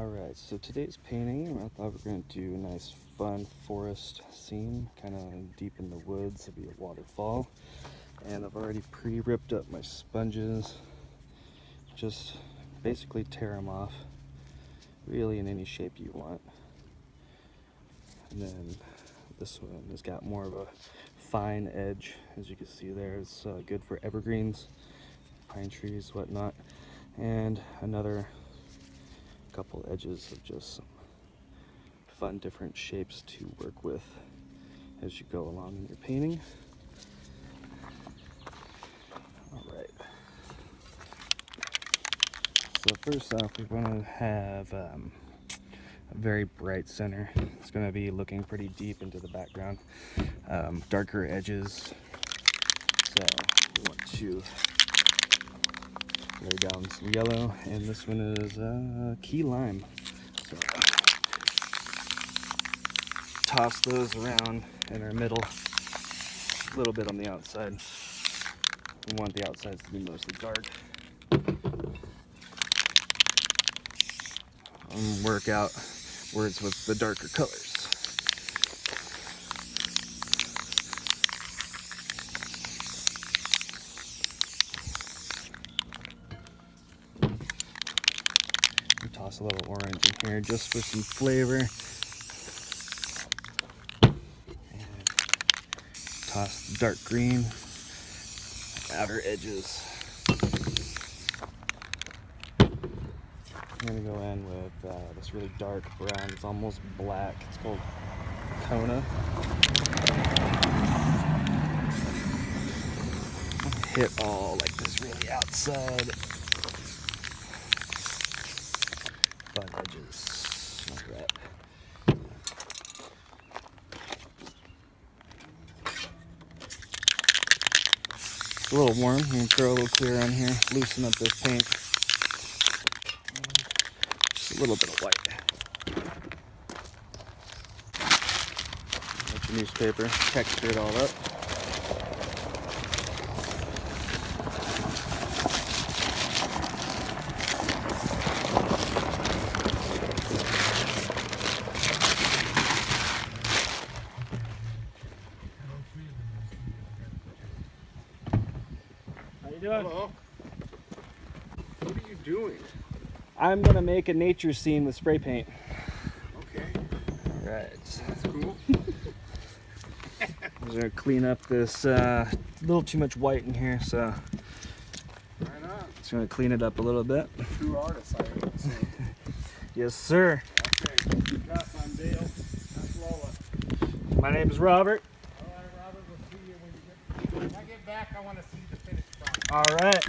Alright, so today's painting, I thought we were going to do a nice fun forest scene, kind of deep in the woods. It'll be a waterfall. And I've already pre-ripped up my sponges. Just basically tear them off, really in any shape you want. And then this one has got more of a fine edge, as you can see there. It's good for evergreens, pine trees, whatnot. And another couple edges of just some fun different shapes to work with as you go along in your painting. Alright, so first off we want to have a very bright center. It's going to be looking pretty deep into the background, darker edges, so we want to lay down some yellow, and this one is key lime. So toss those around in our middle, a little bit on the outside. We want the outsides to be mostly dark. Work out words with the darker colors. Toss a little orange in here just for some flavor. And toss the dark green, outer edges. I'm going to go in with this really dark brown. It's almost black. It's called Kona. Hit all like this really outside fun edges like that. It's a little warm. You can throw a little clear on here, loosen up this paint. Just a little bit of white. Let your newspaper texture it all up. Hello. What are you doing? I'm gonna make a nature scene with spray paint. Okay. All right. That's cool. I'm gonna clean up this little too much white in here, so Right on. just gonna clean it up a little bit. True artist, I would say. Yes, sir. Okay. Good job. I'm Dale. That's Lola. My name is Robert. All right, Robert. We'll see you when I get back. I want to see the finished product. All right.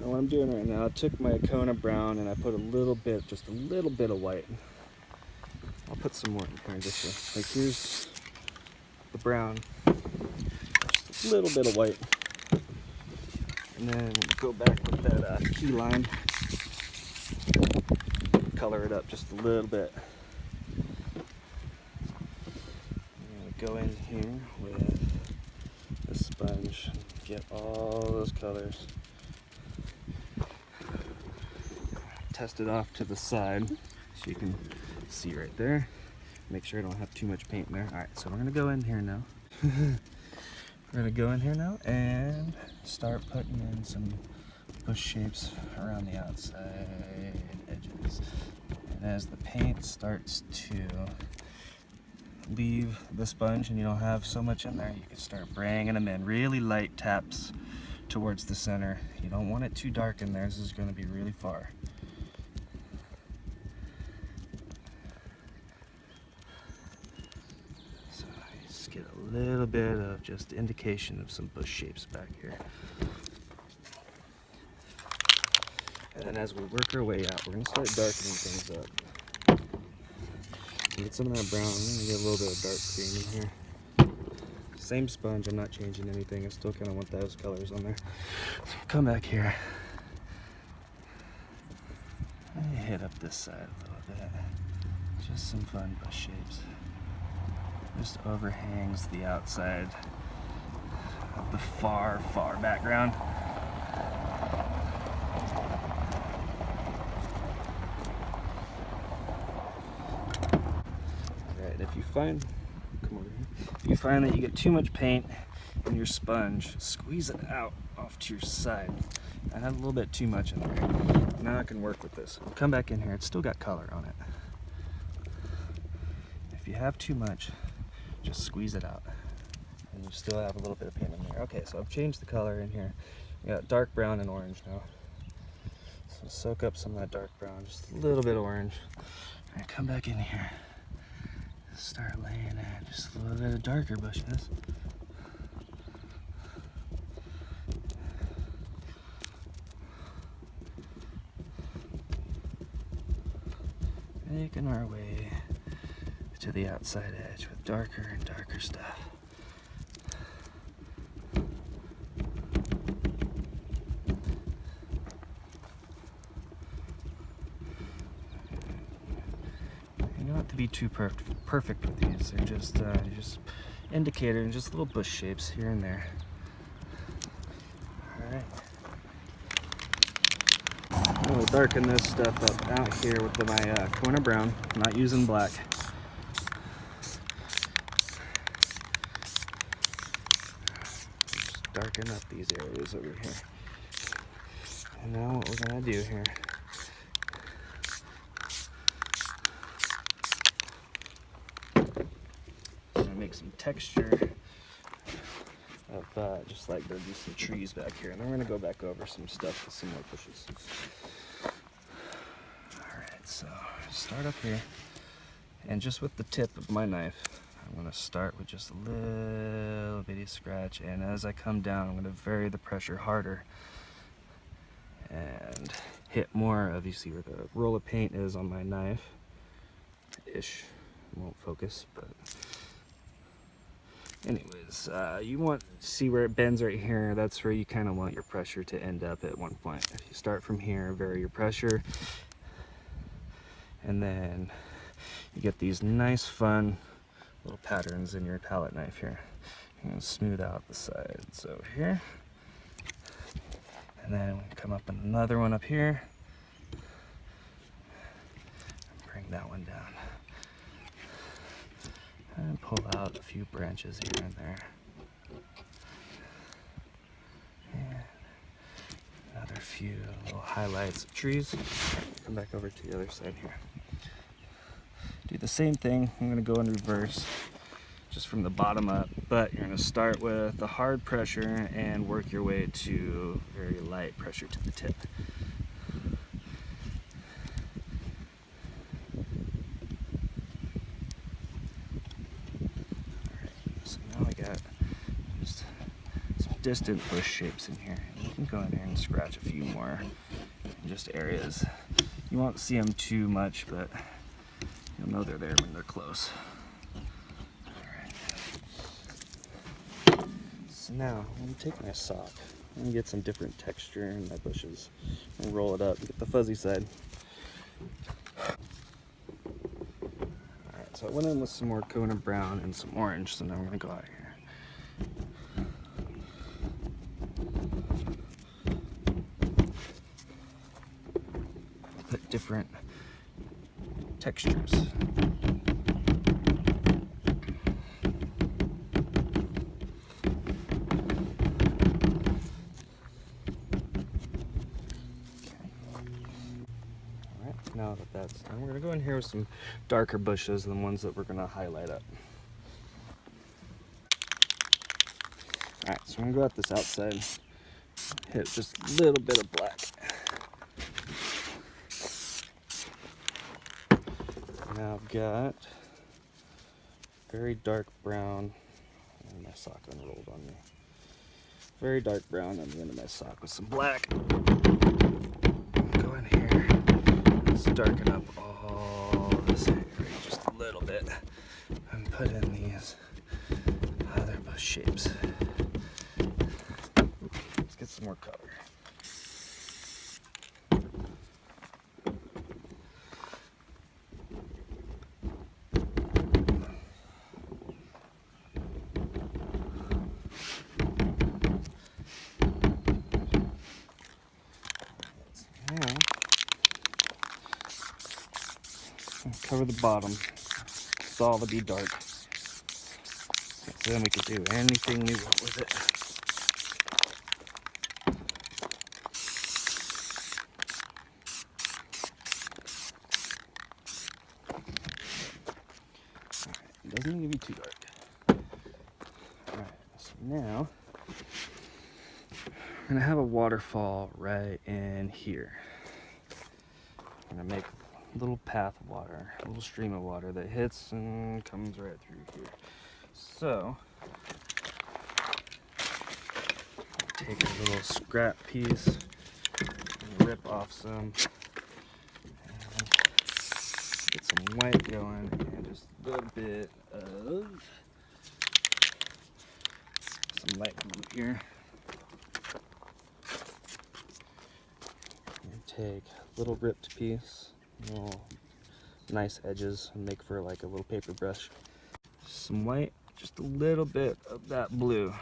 Now what I'm doing right now, I took my Kona brown and I put just a little bit of white. I'll put some more in here just so, like here's the brown, just a little bit of white. And then go back with that key lime, color it up just a little bit. Go in here with the sponge, get all those colors, test it off to the side so you can see right there. Make sure I don't have too much paint in there. All right, so we're gonna go in here now. We're gonna go in here now and start putting in some bush shapes around the outside edges. And as the paint starts to leave the sponge and you don't have so much in there, you can start bringing them in. Really light taps towards the center. You don't want it too dark in there. This is going to be really far. So just get a little bit of just indication of some bush shapes back here. And then as we work our way out, we're going to start darkening things up. Get some of that brown. I'm going to get a little bit of dark green in here. Same sponge, I'm not changing anything. I still kind of want those colors on there. So come back here. And hit up this side a little bit. Just some fun bush shapes. Just overhangs the outside of the far, far background. find, come over here. If you find that you get too much paint in your sponge, squeeze it out off to your side. I had a little bit too much in there. Now I can work with this. Come back in here, it's still got color on it. If you have too much, just squeeze it out. And you still have a little bit of paint in there. Okay, so I've changed the color in here. We got dark brown and orange now. So soak up some of that dark brown, just a little bit of orange. All right, come back in here. Start laying in just a little bit of darker bushes. Making our way to the outside edge with darker and darker stuff. You don't have to be too perfect with these. They're just indicator and just little bush shapes here and there. All right. I'm gonna darken this stuff up out here with my Kona brown. I'm not using black. Just darken up these areas over here. And now what we're gonna do here, I'm gonna make some texture of just like there'd be some trees back here, and then we're gonna go back over some stuff with some more bushes. So start up here, and just with the tip of my knife, I'm going to start with just a little bitty scratch, and as I come down, I'm going to vary the pressure harder and hit more of, you see where the roll of paint is on my knife, ish, won't focus, but anyways, you want to see where it bends right here. That's where you kind of want your pressure to end up at one point. If you start from here, vary your pressure, and then you get these nice fun little patterns in your palette knife here. You're going to smooth out the sides over here, and then come up another one up here, and bring that one down, and pull out a few branches here and there, and another few little highlights of trees. Come back over to the other side here. Do the same thing. I'm going to go in reverse, just from the bottom up, but you're going to start with the hard pressure and work your way to very light pressure to the tip. Alright, so now we got just some distant bush shapes in here. You can go in here and scratch a few more in just areas. You won't see them too much, but you'll know they're there when they're close. Alright. So now, I'm going to take my sock and get some different texture in my bushes and roll it up and get the fuzzy side. Alright, so I went in with some more Kona brown and some orange, so now we're going to go out here. Put different textures. Now that that's done, we're going to go in here with some darker bushes than the ones that we're going to highlight up. Alright, so I'm going to go out this outside, hit just a little bit of black. Now I've got very dark brown, and my sock unrolled on me. Very dark brown on the end of my sock with some black. Go in here, let's darken up all this area just a little bit, and put in these other bush shapes. Let's get some more color. Cover the bottom. It's all to be dark. So then we can do anything we want with it. It doesn't need to be too dark. Alright, so now I'm gonna have a waterfall right in here. I'm gonna make a little path of water, a little stream of water that hits and comes right through here. So, take a little scrap piece and rip off some, and get some white going, and just a little bit of some light blue here. And take a little ripped piece, little nice edges, and make for like a little paper brush. Some white, just a little bit of that blue.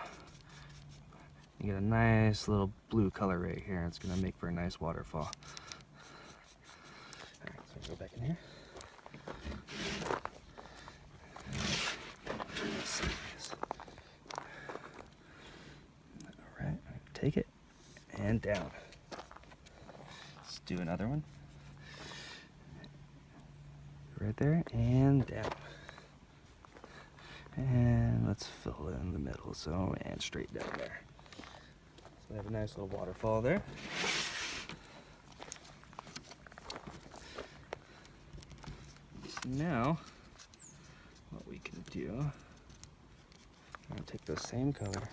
You get a nice little blue color right here. It's gonna make for a nice waterfall. Alright, so go back in here. Alright, take it and down. Let's do another one. Right there and down. And let's fill it in the middle, so, and straight down there. So we have a nice little waterfall there. So now, what we can do, I'm gonna take the same color,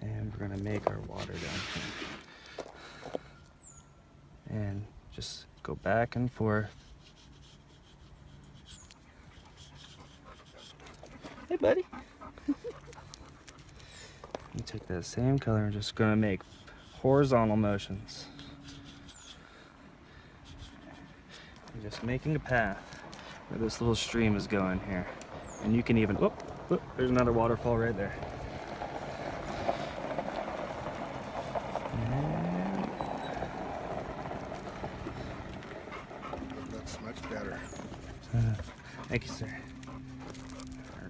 and we're gonna make our water down here. And just go back and forth. Hey, buddy. You take that same color and just gonna make horizontal motions. I'm just making a path where this little stream is going here. And you can even, there's another waterfall right there. Looks much better. Thank you, sir.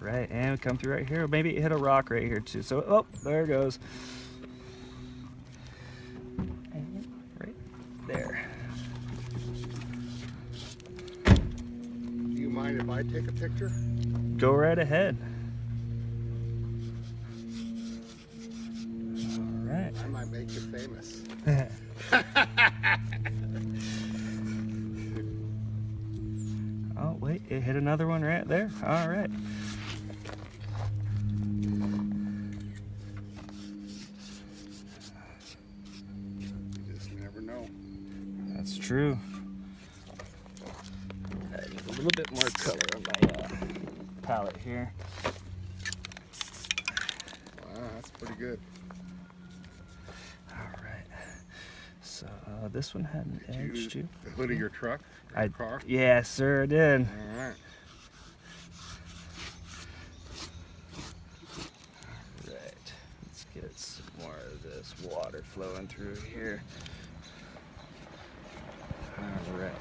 Right, and we come through right here. Maybe it hit a rock right here too. So, there it goes. And right there. Do you mind if I take a picture? Go right ahead. All right. I might make you famous. Oh, wait, it hit another one right there. All right. That's true. I need a little bit more color on my palette here. Wow, that's pretty good. All right. So this one had an edge too. The hood of your truck? Your car? Yeah, sir, I did. All right. All right. Let's get some more of this water flowing through here. All right.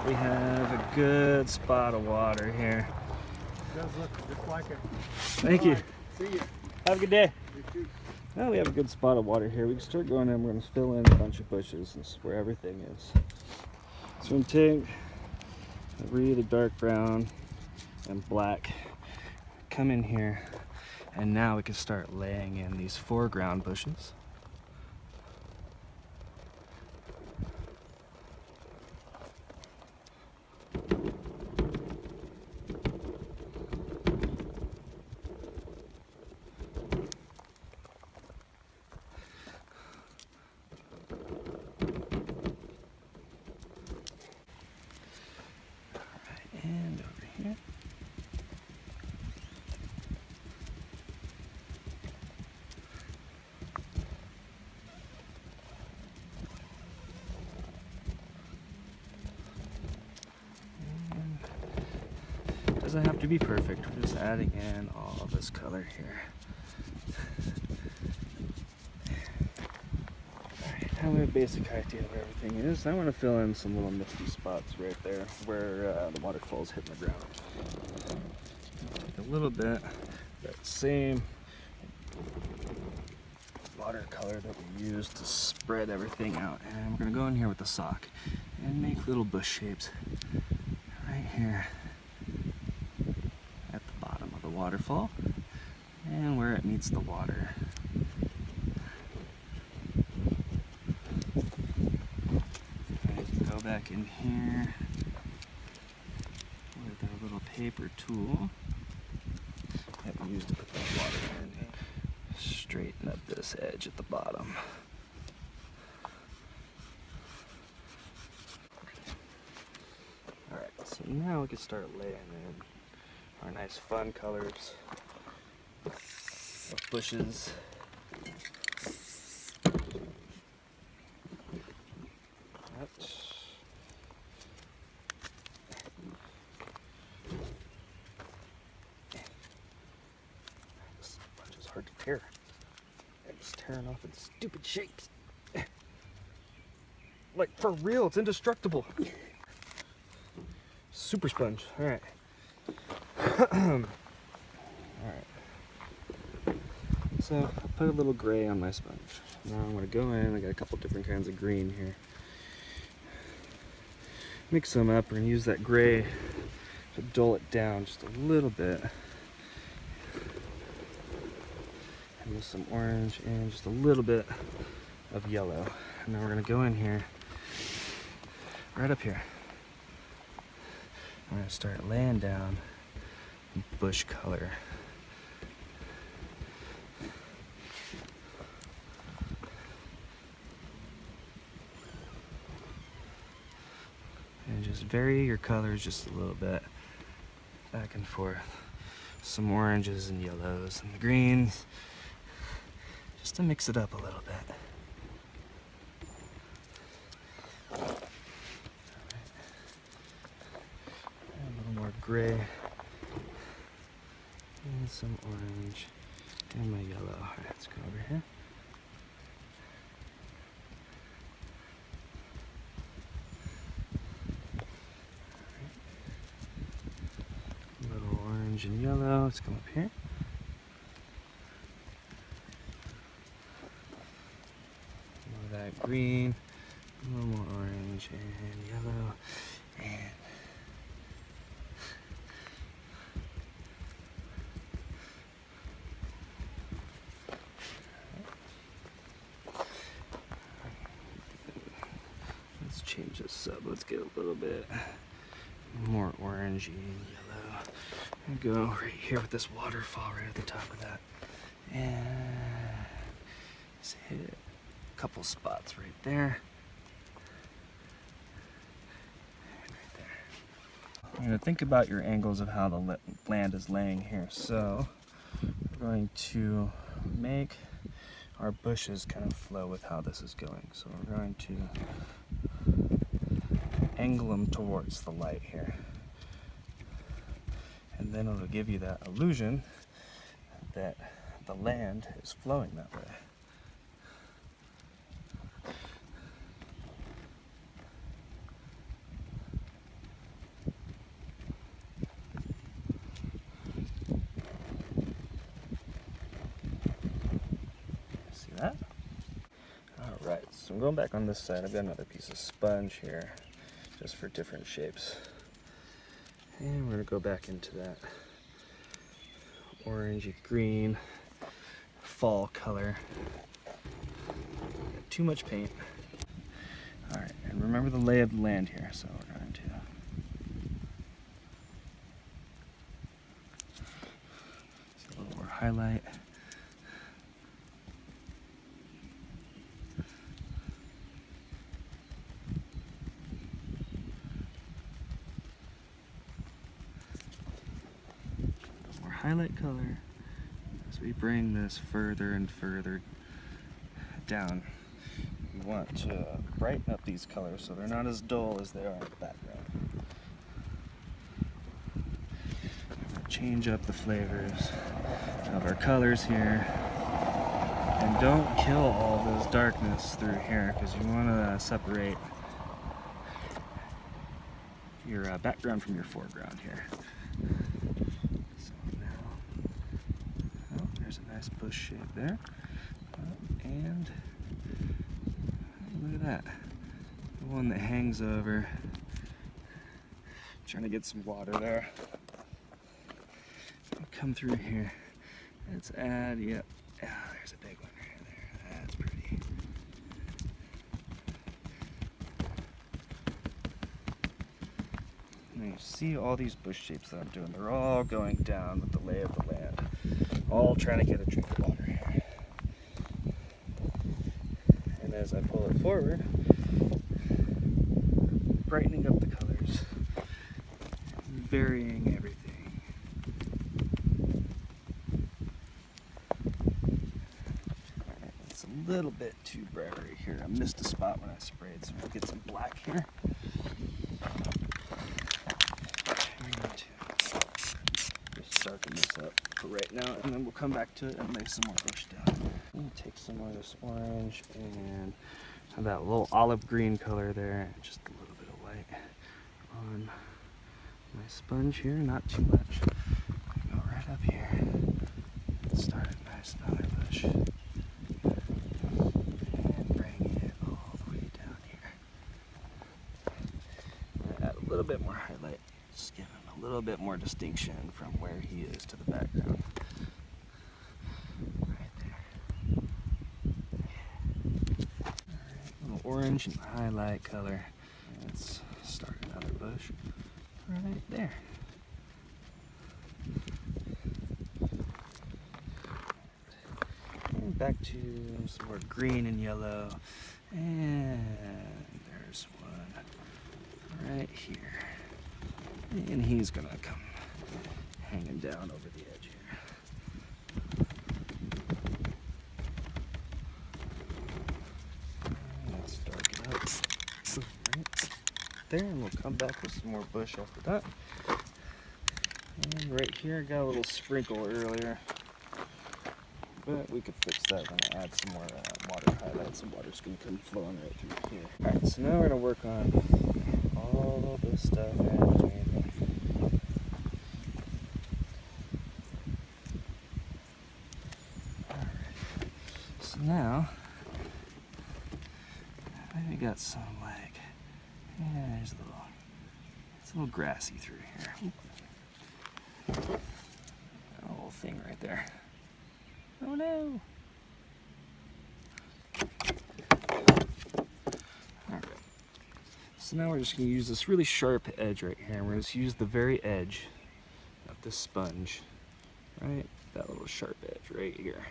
We have a good spot of water here. It does look just like it. Thank you. Right. See you. Have a good day. You too. Now we have a good spot of water here. We can start going in. We're going to fill in a bunch of bushes. This is where everything is. So I'm going to take a really dark brown and black. Come in here, and now we can start laying in these foreground bushes. And over here. And doesn't have to be perfect. We're just adding in all of this color here. Alright, have a basic idea where everything is. I want to fill in some little misty spots right there where the waterfalls hit the ground. Take a little bit that same watercolor that we used to spread everything out, and we're going to go in here with the sock and make little bush shapes right here at the bottom of the waterfall and where it meets the water. Go back in here with our little paper tool that we used to put that water in. Straighten up this edge at the bottom. Alright, so now we can start laying in our nice fun colors of bushes. This bunch is hard to tear. It's tearing off in stupid shapes. Like, for real, it's indestructible. Super sponge. Alright. Alright. So, I put a little gray on my sponge. Now I'm going to go in. I got a couple different kinds of green here. Mix them up. We're going to use that gray to dull it down just a little bit. And with some orange and just a little bit of yellow. And now we're going to go in here, right up here. I'm going to start laying down bush color. And just vary your colors just a little bit, back and forth. Some oranges and yellows and greens, just to mix it up a little bit. A little more gray and some orange and my yellow. All right, let's go over here. A little orange and yellow. Let's come up here. More of that green, a little more orange and yellow, and change this up. Let's get a little bit more orangey and yellow. And go right here with this waterfall right at the top of that. And just hit a couple spots right there. And right there. You're going to think about your angles of how the land is laying here. So we're going to make our bushes kind of flow with how this is going. So we're going to angle them towards the light here. And then it'll give you that illusion that the land is flowing that way. See that? Alright, so I'm going back on this side. I've got another piece of sponge here, just for different shapes. And we're going to go back into that orangey green fall color. Got too much paint. Alright, and remember the lay of the land here, so we're going to see a little more highlight. Highlight color as we bring this further and further down. We want to brighten up these colors so they're not as dull as they are in the background. Change up the flavors of our colors here and And don't kill all this darkness through here, because you want to separate your background from your foreground here. So now, oh, there's a nice bush shape there. And look at that, the one that hangs over. Trying to get some water there. Come through here. Let's add, yep. Oh, there's a big one right there. That's pretty. Now you see all these bush shapes that I'm doing. They're all going down with the lay of the land. All trying to get a drink of water here. And as I pull it forward, brightening up the colors, varying everything. It's a little bit too bright right here. I missed a spot when I sprayed, so we'll get some black here. Just darken this up for right now, and then we'll come back to it and lay some more bush down. Take some more of this orange and have that little olive green color there, and just a little bit of white on my sponge here, not too much. Go right up here and start a nice another bush. And bring it all the way down here. Add a little bit more highlight, just give him a little bit more distinction from where he is to the background. Right there. Alright, a little orange and highlight color. Let's start another bush right there. And back to some more green and yellow. And there's one right here. And he's gonna come hanging down over the edge here. Let's darken up right there, and we'll come back with some more bush after that. And right here, I got a little sprinkle earlier, but we could fix that when I add some more water highlights. Some water's gonna come flowing right through here. All right, so now we're gonna work on all this stuff in between. All right, so now maybe got some like, yeah, there's a little, it's a little grassy through here. That little thing right there. Oh no! Alright. So now we're just going to use this really sharp edge right here. And we're going to use the very edge of the sponge. Right? That little sharp edge right here.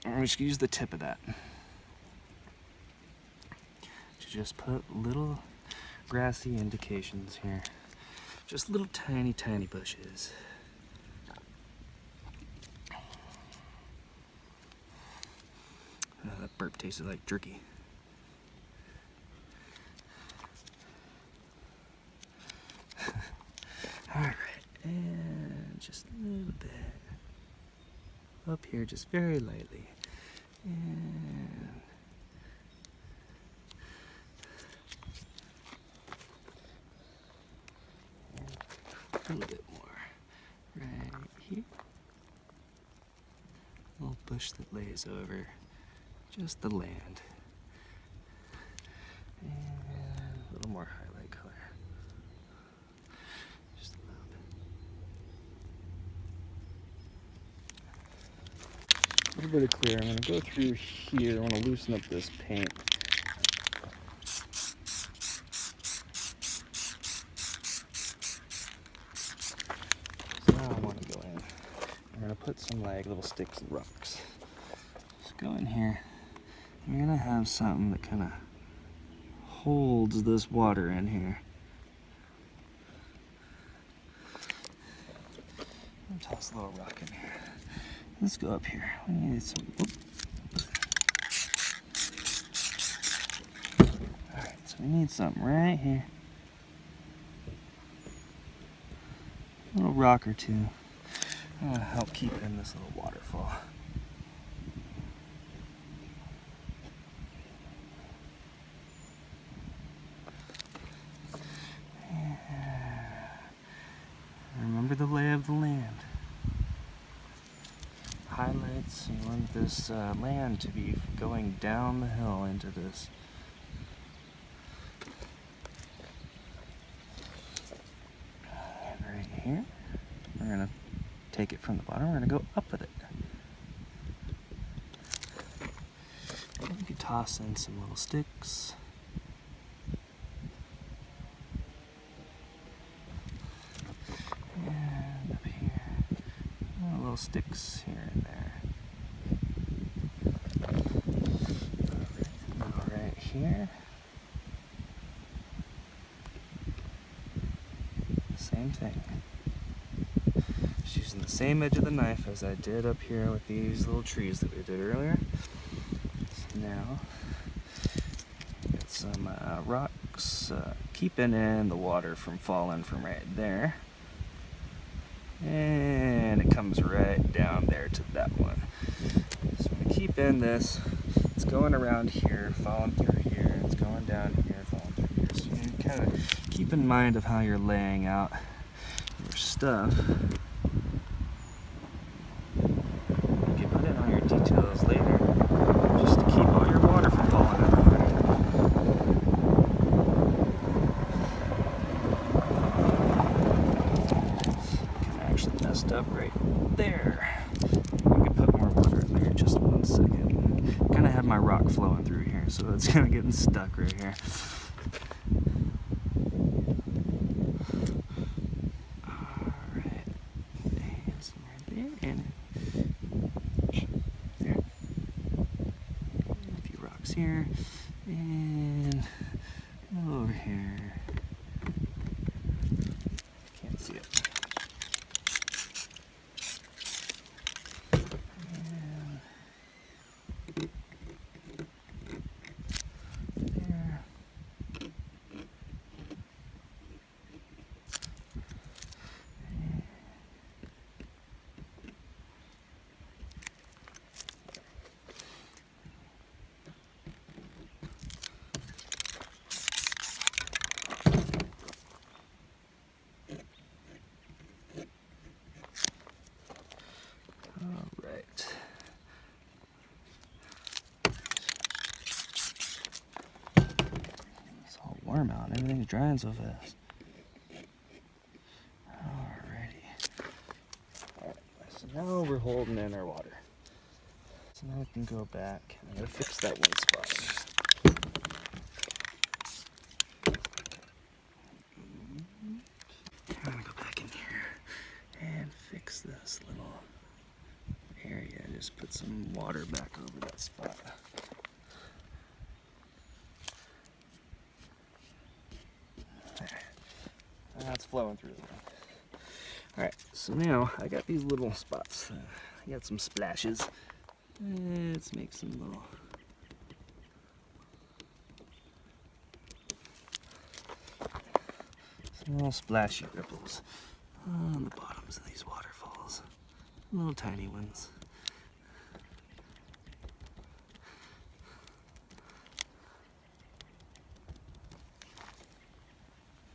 And we're just going to use the tip of that to just put little grassy indications here. Just little tiny, tiny bushes. That burp tasted like jerky. Alright, and just a little bit up here, just very lightly. And a little bit more right here. A little bush that lays over just the land. And a little more highlight color. Just a little bit. A little bit of clear. I'm going to go through here. I want to loosen up this paint. So now I want to go in. I'm going to put some like little sticks and rocks. Just go in here. You're gonna have something that kind of holds this water in here. I'll toss a little rock in here. Let's go up here. We need some. Alright, so we need something right here. A little rock or two. That'll help keep in this little waterfall. the lay of the land. Highlights, you want this land to be going down the hill into this. And right here, we're going to take it from the bottom, we're going to go up with it. You can toss in some little sticks. And up here, little sticks here and there. Now right here, same thing. Just using the same edge of the knife as I did up here with these little trees that we did earlier. So now, get some rocks, keeping in the water from falling from right there. And it comes right down there to that one. So I'm going to keep in this. It's going around here, falling through here. It's going down here, falling through here. So you kind of keep in mind of how you're laying out your stuff. You can put in all your details later, just to keep all your water from falling everywhere. Up right there. I could put more water in there, just 1 second. Kind of had my rock flowing through here, so it's kind of getting stuck right here. Alright, and some right there, and there. A few rocks here, and over here. Can't see it. Warm out. Everything's drying so fast. Alrighty. Alright, so now we're holding in our water. So now we can go back. I'm going to fix that one spot. I'm going to go back in here and fix this little area. Just put some water back over that spot. That's flowing through the ground. Alright, so now I got these little spots. I got some splashes. Let's make some little splashy ripples on the bottoms of these waterfalls. Little tiny ones.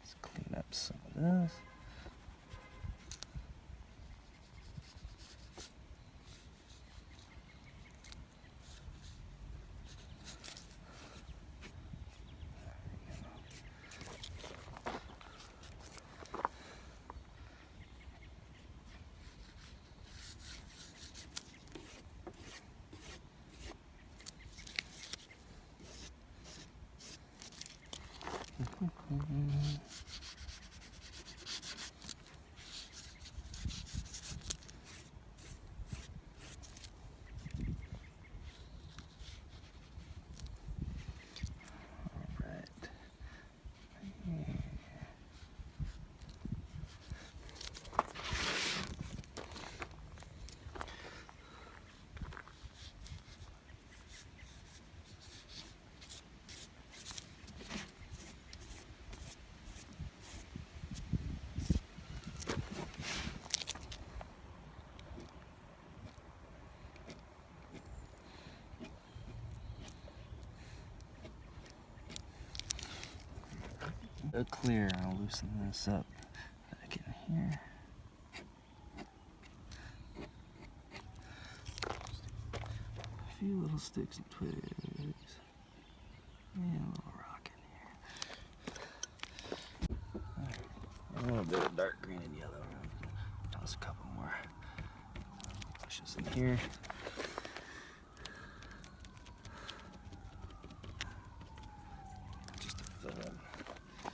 Let's clean up some of this. Clear, I'll loosen this up back in here. few little sticks and twigs. And a little rock in here. Alright, a little bit of dark green and yellow. Toss a couple more bushes in here. Just to fill in. I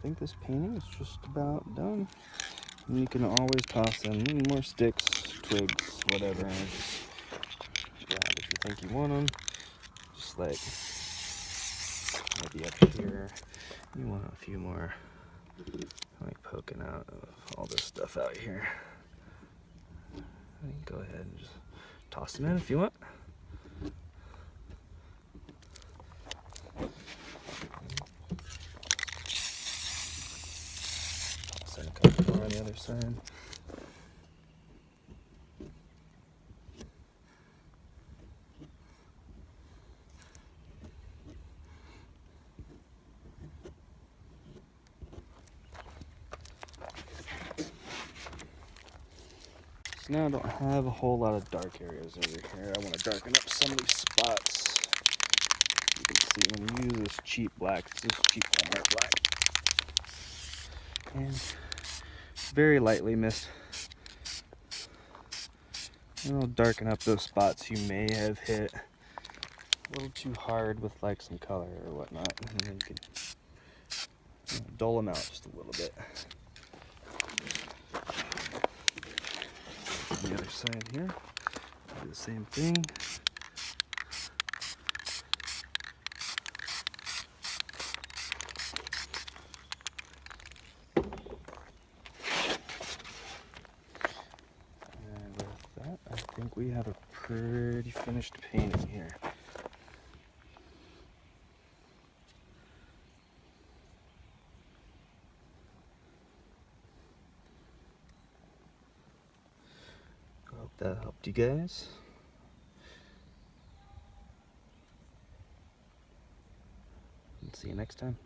think this painting is just about done. And you can always toss in more sticks, twigs, whatever. And just grab if you think you want them. Just like maybe up here, you want a few more, like poking out of all this stuff out here. You can go ahead and just toss them in if you want. Toss in a couple more on the other side. So now I don't have a whole lot of dark areas over here. I want to darken up some of these spots. You can see when you use this cheap black, it's just cheap Walmart black. And very lightly mist. And I'll darken up those spots you may have hit a little too hard with like some color or whatnot. And then you can dull them out just a little bit. On the other side here, do the same thing. And with that, I think we have a pretty finished painting here. Hope that helped you guys. And see you next time.